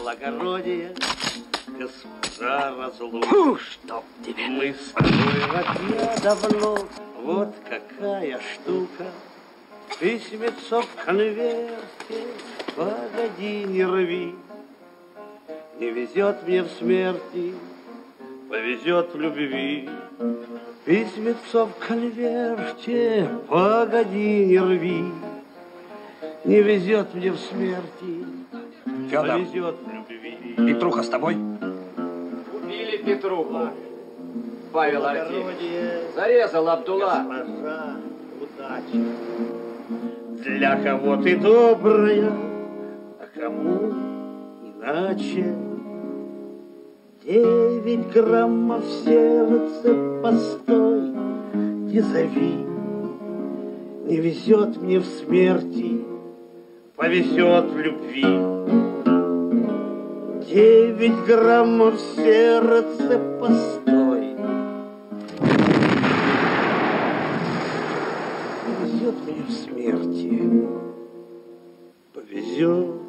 Белогородие, госпожа разлук. Фу, чтоб тебе. Мы с тобой родня давно, вот какая штука. Письмецо в конверте, погоди, не рви. Не везет мне в смерти, повезет в любви. Письмецо в конверте, погоди, не рви. Не везет мне в смерти, Федор, повезет в любви. Петруха с тобой? Убили Петруху. Павел Артемьевич. Зарезал Абдулла. Госпожа, удачи. Для кого ты добрая, а кому иначе. 9 граммов сердца, постой, не зови. Не везет мне в смерти, повезет в любви. 9 граммов сердца, постой. Не везет мне в смерти, повезет